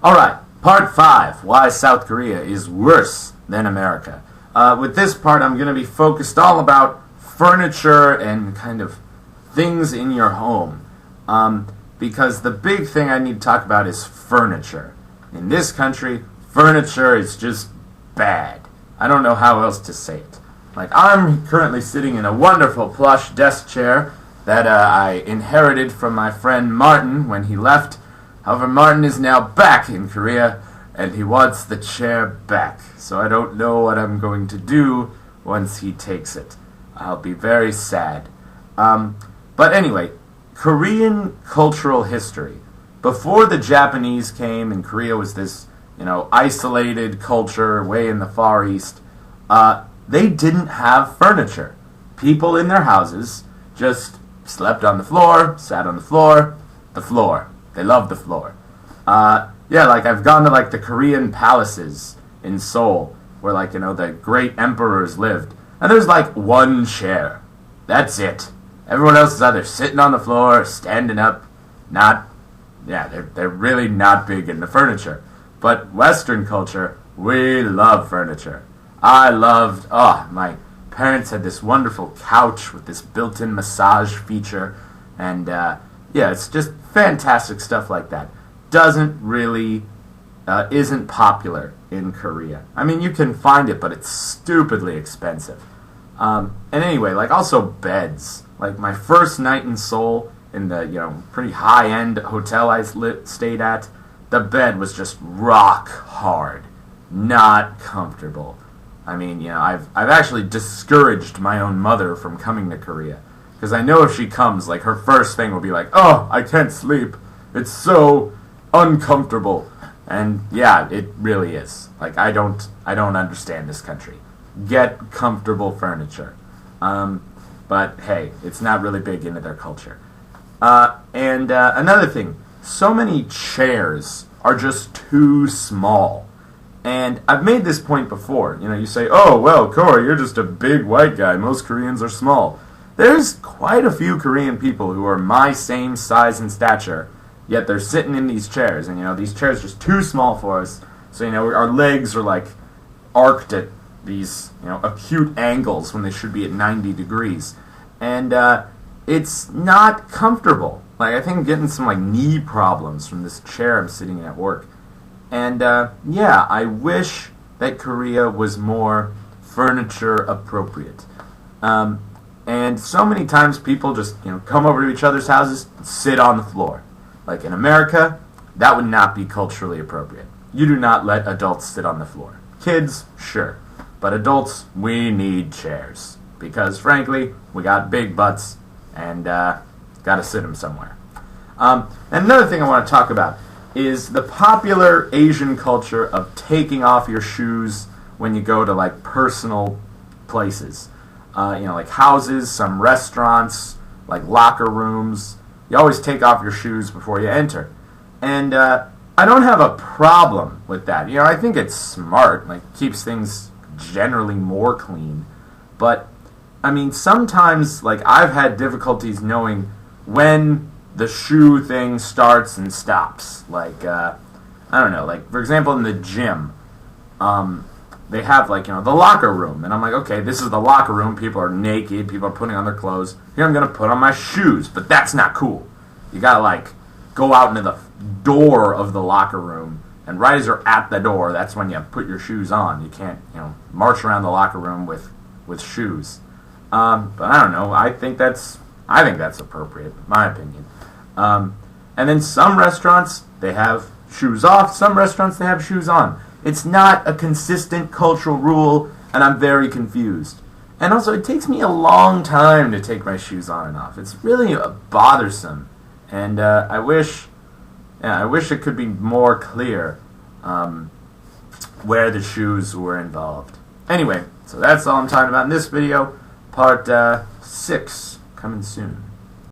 Alright, part 5, why South Korea is worse than America. With this part, I'm going to be focused all about furniture and kind of things in your home. Because the big thing I need to talk about is furniture. In this country, furniture is just bad. I don't know how else to say it. Like, I'm currently sitting in a wonderful plush desk chair that I inherited from my friend Martin when he left. However, Martin is now back in Korea, and he wants the chair back. So I don't know what I'm going to do once he takes it. I'll be very sad. But anyway, Korean cultural history. Before the Japanese came and Korea was this, isolated culture way in the Far East, they didn't have furniture. People in their houses just slept on the floor, sat on the floor. They loved the floor. I've gone to the Korean palaces in Seoul where the great emperors lived. And there's one chair. That's it. Everyone else is either sitting on the floor or standing up. They're really not big into furniture. But Western culture, we love furniture. My parents had this wonderful couch with this built-in massage feature. And, it's just fantastic stuff like that. Isn't popular in Korea. I mean, you can find it, but it's stupidly expensive. And anyway, also beds. Like my first night in Seoul, in the, pretty high-end hotel I stayed at, the bed was just rock hard. Not comfortable. I mean, I've actually discouraged my own mother from coming to Korea. Because I know if she comes, her first thing will be oh, I can't sleep. It's so uncomfortable. And yeah, it really is. I don't understand this country. Get comfortable furniture. But hey, it's not really big into their culture. Another thing, so many chairs are just too small. And I've made this point before. You say, oh, well, Corey, you're just a big white guy. Most Koreans are small. There's quite a few Korean people who are my same size and stature, yet they're sitting in these chairs. And, these chairs are just too small for us. So, our legs are, arced at these, acute angles when they should be at 90 degrees. And it's not comfortable. I think I'm getting some, knee problems from this chair I'm sitting in at work. And, I wish that Korea was more furniture appropriate. And so many times people just, come over to each other's houses and sit on the floor. In America, that would not be culturally appropriate. You do not let adults sit on the floor. Kids, sure. But adults, we need chairs. Because, frankly, we got big butts and got to sit them somewhere. And another thing I want to talk about is the popular Asian culture of taking off your shoes when you go to, personal places. Houses, some restaurants, locker rooms. You always take off your shoes before you enter. And I don't have a problem with that. I think it's smart. Keeps things generally more clean. But, I mean, sometimes, I've had difficulties knowing when the shoe thing starts and stops. I don't know. For example, in the gym, they have, the locker room. And I'm okay, this is the locker room. People are naked. People are putting on their clothes. Here I'm going to put on my shoes. But that's not cool. You got to, go out into the door of the locker room. And right as you're at the door, that's when you put your shoes on. You can't, march around the locker room with shoes. But I don't know. I think that's appropriate, in my opinion. And then some restaurants, they have shoes off. Some restaurants, they have shoes on. It's not a consistent cultural rule, and I'm very confused. And also, it takes me a long time to take my shoes on and off. It's really bothersome. And I wish it could be more clear where the shoes were involved. Anyway, so that's all I'm talking about in this video. Part 6 coming soon.